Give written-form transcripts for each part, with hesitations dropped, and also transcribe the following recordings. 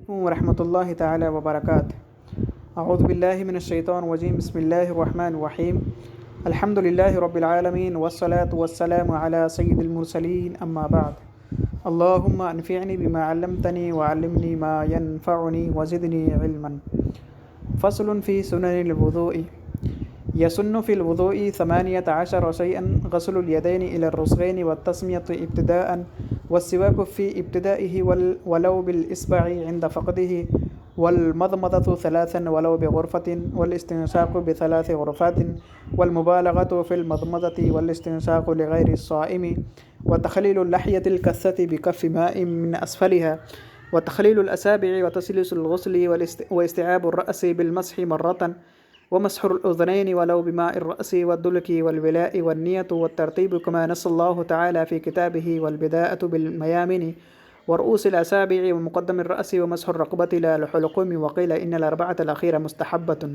ورحمۃ اللہ تعالی وبرکاتہ۔ اعوذ باللہ من الشیطان الرجیم، بسم اللہ الرحمن الرحیم۔ الحمد للہ رب العالمین والصلاة والسلام علی سید المرسلین، اما بعد۔ اللہم انفعنی بما علمتنی وعلمنی ما ینفعنی وزدنی علما۔ فصل فی سنن الوضوء۔ یسن فی الوضوء 18 شیئا: غسل الیدین الی الرسغین والتسمیۃ ابتداء، والسواک فی ابتدائه ولو بالإصبع عند فقده، والمضمضة 3 ولو بغرفة، والاستنشاق ب3 غرفات، والمبالغة في المضمضة والاستنشاق لغير الصائم، وتخليل اللحية الكثة بكف ماء من أسفلها، وتخليل الأصابع، وتسليس الغسل، واستيعاب الرأس بالمسح مرة، ومسح الأذنين ولو بماء الرأس، والدلك والولاء، والنية والترتيب كما نص الله تعالى في كتابه، والبداءة بالميامن ورؤوس الأصابع ومقدم الرأس، ومسح الرقبة لا الحلقوم، وقيل إن الأربعة الأخيرة مستحبة۔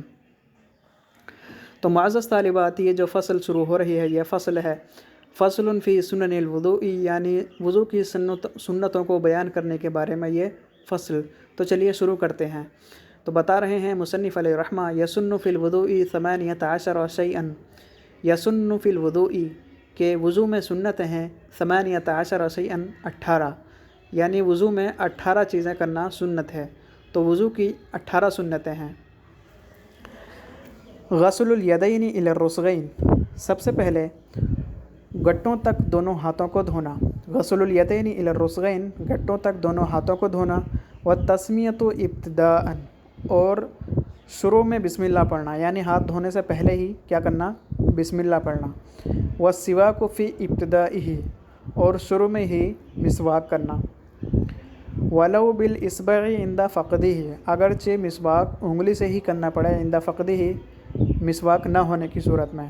تو معزز طالبات، یہ جو فصل شروع ہو رہی ہے یہ فصل ہے فصل فی سنن الوضوء، یعنی وضو کی سنتوں کو بیان کرنے کے بارے میں یہ فصل۔ تو چلیے شروع کرتے ہیں۔ تو بتا رہے ہیں مصنف علیہ الرحمہ، یسن فی الوضوء 18 شیئا۔ یسن فی الوضوء کہ وضو میں سنت ہیں 18 شیئا 18، یعنی وضو میں 18 چیزیں کرنا سنت ہے۔ تو وضو کی 18 سنتیں ہیں۔ غسل الیدین الی الرسغین، سب سے پہلے گٹوں تک دونوں ہاتھوں کو دھونا۔ غسل الیدین الی الرسغین، گٹوں تک دونوں ہاتھوں کو دھونا۔ والتسمیۃ ابتداء، اور شروع میں بسم اللہ پڑھنا، یعنی ہاتھ دھونے سے پہلے ہی کیا کرنا؟ بسم اللہ پڑھنا۔ والسواک فی ابتدائه، اور شروع میں ہی مسواک کرنا۔ ولو بالاصبع عند فقده، اگرچہ مسواک انگلی سے ہی کرنا پڑے، عند فقده مسواک نہ ہونے کی صورت میں،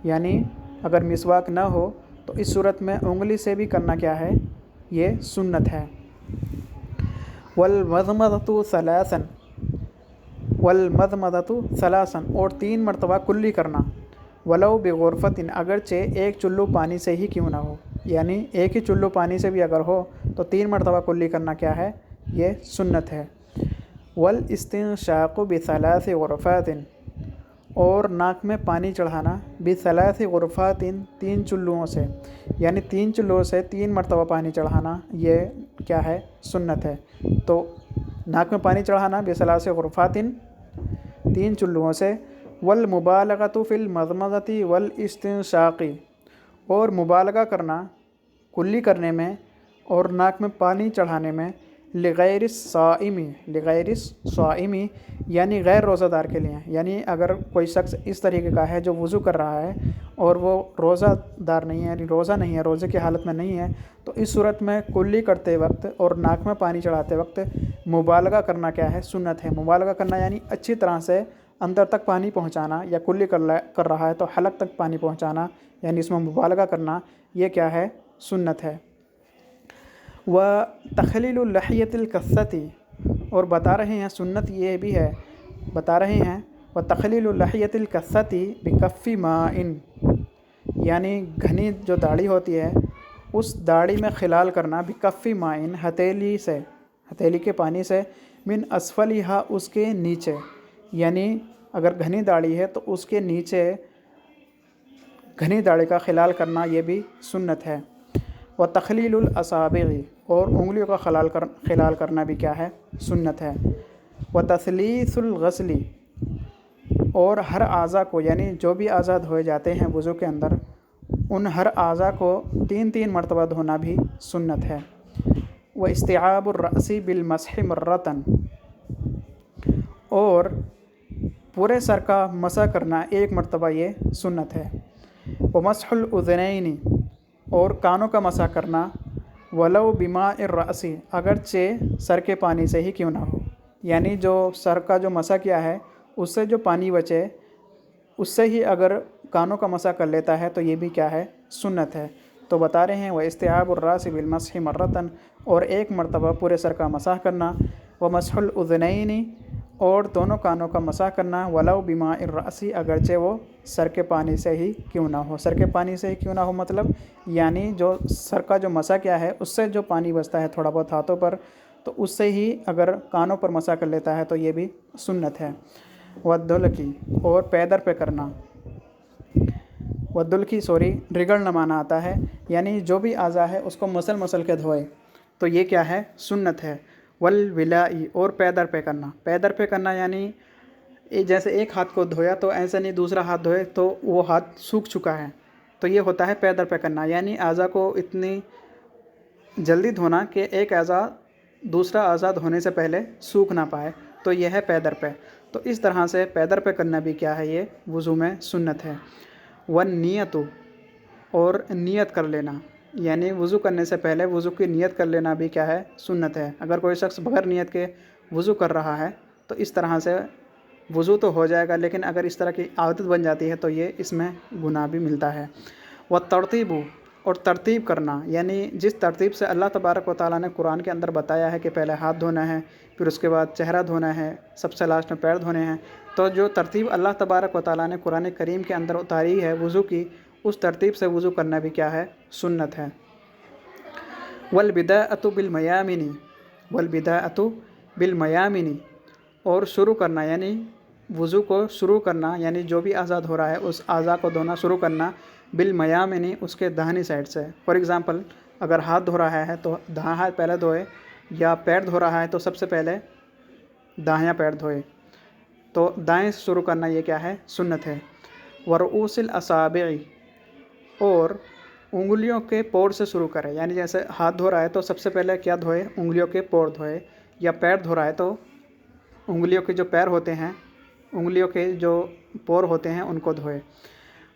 یعنی اگر مسواک نہ ہو تو اس صورت میں انگلی سے بھی کرنا کیا ہے؟ یہ سنت ہے۔ والمضمضۃ 3، والمضمضۃ 3، اور 3 مرتبہ کلی کرنا۔ ولو بغرفۃ، اگرچہ ایک چلو پانی سے ہی کیوں نہ ہو، یعنی ایک ہی چلو پانی سے بھی اگر ہو تو 3 مرتبہ کلی کرنا کیا ہے؟ یہ سنت ہے۔ والاستنشاق ب3 غرفات، اور ناک میں پانی چڑھانا ب3 غرفات، 3 چلوؤں سے، یعنی 3 چلوؤں سے 3 مرتبہ پانی چڑھانا، یہ کیا ہے؟ سنت ہے۔ تو ناک میں پانی چڑھانا ب3 غرفات، 3 چلوؤں سے۔ والمبالغۃ فی المضمضۃ والاستنشاق، اور مبالغہ کرنا کلی کرنے میں اور ناک میں پانی چڑھانے میں، لغیر الصائم، لغیر الصائم یعنی غیر روزہ دار کے لیے، یعنی اگر کوئی شخص اس طریقے کا ہے جو وضو کر رہا ہے اور وہ روزہ دار نہیں ہے، یعنی روزہ نہیں ہے، روزے کی حالت میں نہیں ہے، تو اس صورت میں کلی کرتے وقت اور ناک میں پانی چڑھاتے وقت مبالغہ کرنا کیا ہے؟ سنت ہے۔ مبالغہ کرنا یعنی اچھی طرح سے اندر تک پانی پہنچانا، یا کلی کر رہا ہے تو حلق تک پانی پہنچانا، یعنی اس میں مبالغہ کرنا، یہ کیا ہے؟ سنت ہے۔ وتخلیل اللحیۃ الکثۃ، اور بتا رہے ہیں سنت یہ بھی ہے، بتا رہے ہیں وتخلیل اللحیۃ الکثۃ بکف ماء، یعنی گھنی جو داڑھی ہوتی ہے اس داڑھی میں خلال کرنا، بکف ماء ہتھیلی سے، ہتھیلی کے پانی سے، من اسفلھا اس کے نیچے، یعنی اگر گھنی داڑھی ہے تو اس کے نیچے گھنی داڑھی کا خلال کرنا یہ بھی سنت ہے۔ وتخلیل الاصابع، اور انگلیوں کا خلال کرنا بھی کیا ہے؟ سنت ہے۔ وتثلیث الغسل، اور ہر اعضاء کو، یعنی جو بھی اعضاء دھوئے جاتے ہیں وضو کے اندر، ان ہر اعضاء کو 3 مرتبہ دھونا بھی سنت ہے۔ واستيعاب الرأس بالمسح مرة، اور پورے سر کا مسح کرنا 1 مرتبہ یہ سنت ہے۔ ومسح الاذنین، اور کانوں کا مسح کرنا، ولو بماء الرأس، اگرچہ سر کے پانی سے ہی کیوں نہ ہو، یعنی جو سر کا جو مسح کیا ہے اس سے جو پانی بچے اس سے ہی اگر کانوں کا مسح کر لیتا ہے تو یہ بھی کیا ہے؟ سنت ہے۔ تو بتا رہے ہیں واستيعاب الرأس بالمسح مرة، اور 1 مرتبہ پورے سر کا مسح کرنا۔ ومسح الاذنین، اور دونوں کانوں کا مسح کرنا، ولو بماء الرأس، اگرچہ وہ سر کے پانی سے ہی کیوں نہ ہو۔ سر کے پانی سے ہی کیوں نہ ہو مطلب یعنی جو سر کا جو مسح کیا ہے اس سے جو پانی بچتا ہے تھوڑا بہت ہاتھوں پر، تو اس سے ہی اگر کانوں پر مسا کر لیتا ہے تو یہ بھی سنت ہے۔ ودلکی اور پیدر پہ کرنا، ودلکی رگڑنا معنی آتا ہے، یعنی جو بھی اعضاء ہے اس کو مسل کے دھوئے، تو یہ کیا ہے؟ سنت ہے۔ والولائی اور پیدر پہ کرنا، پیدر پہ کرنا یعنی جیسے ایک ہاتھ کو دھویا تو ایسے نہیں دوسرا ہاتھ دھوئے تو وہ ہاتھ سوکھ چکا ہے، تو یہ ہوتا ہے پیدر پہ کرنا، یعنی اعضاء کو اتنی جلدی دھونا کہ ایک اعضاء دوسرا اعضاء دھونے سے پہلے سوکھ نہ پائے، تو یہ ہے پیدر پہ۔ تو اس طرح سے پیدر پہ کرنا بھی کیا ہے؟ یہ وضو میں سنت ہے۔ والنیت اور نیت کر لینا، یعنی وضو کرنے سے پہلے وضو کی نیت کر لینا بھی کیا ہے؟ سنت ہے۔ اگر کوئی شخص بغیر نیت کے وضو کر رہا ہے تو اس طرح سے وضو تو ہو جائے گا، لیکن اگر اس طرح کی عادت بن جاتی ہے تو یہ اس میں گناہ بھی ملتا ہے۔ والترتیب اور ترتیب کرنا، یعنی جس ترتیب سے اللہ تبارک و تعالیٰ نے قرآن کے اندر بتایا ہے کہ پہلے ہاتھ دھونا ہے، پھر اس کے بعد چہرہ دھونا ہے، سب سے لاسٹ میں پیر دھونے ہیں، تو جو ترتیب اللہ تبارک و تعالیٰ نے قرآن کریم کے اندر اتاری ہے وضو کی، اس ترتیب سے وضو کرنا بھی کیا ہے؟ سنت ہے۔ والبداءۃ بالمیامن، والبداءۃ بالمیامن اور شروع کرنا، یعنی وضو کو شروع کرنا، یعنی جو بھی اعضاء دھو رہا ہے اس اعضاء کو دھونا شروع کرنا بالمیامن، اس کے داہنی سائڈ سے۔ فار ایگزامپل اگر ہاتھ دھو رہا ہے تو داہنا ہاتھ پہلے دھوئے، یا پیر دھو رہا ہے تو سب سے پہلے داہنا پیر دھوئے، تو دائیں سے شروع کرنا یہ کیا ہے؟ سنت ہے۔ ورؤوس الاصابع اور انگلیوں کے پور سے شروع کرے، یعنی جیسے ہاتھ دھو رہا ہے تو سب سے پہلے کیا دھوئے؟ انگلیوں کے پور دھوئے، یا پیر دھو رہا ہے تو انگلیوں کے جو پیر ہوتے ہیں، انگلیوں کے جو پور ہوتے ہیں ان کو دھوئے۔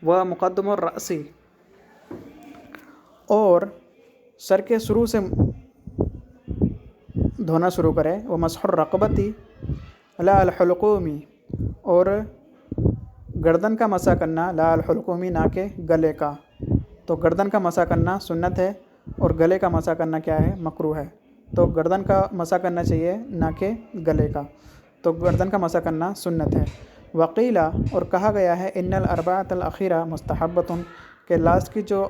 وہ مقدم الرأس اور سر کے شروع سے دھونا شروع کرے۔ وہ مسح الرقبۃ لا الحلقوم اور گردن کا مسح کرنا، لا الحلقوم نہ کہ گلے کا، تو گردن کا مسح کرنا سنت ہے اور گلے کا مسح کرنا کیا ہے؟ مکروہ ہے۔ تو گردن کا مسح کرنا چاہیے نہ کہ گلے کا، تو گردن کا مسح کرنا سنت ہے۔ وقیلا اور کہا گیا ہے ان الاربعۃ الاخیرہ مستحبۃ، کہ لاسٹ کی جو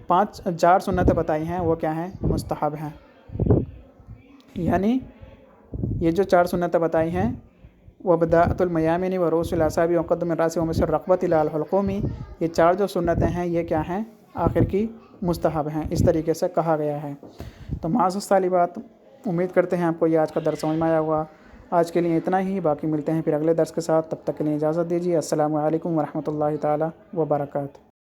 4 سنتیں بتائی ہیں وہ کیا ہیں؟ مستحب ہیں، یعنی یہ جو 4 سنتیں بتائی ہیں وبداءۃ المیامن ورؤوس الاصابع ومقدم الرأس ومسح الرقبۃ الی الحلقوم، یہ 4 جو سنتیں ہیں یہ کیا ہیں؟ آخر کی مستحب ہیں، اس طریقے سے کہا گیا ہے۔ تو معزز طالبات، امید کرتے ہیں آپ کو یہ آج کا درس سمجھ میں آیا ہوا۔ آج کے لیے اتنا ہی، باقی ملتے ہیں پھر اگلے درس کے ساتھ، تب تک کے لیے اجازت دیجیے۔ السلام علیکم ورحمۃ اللہ تعالیٰ وبرکاتہ۔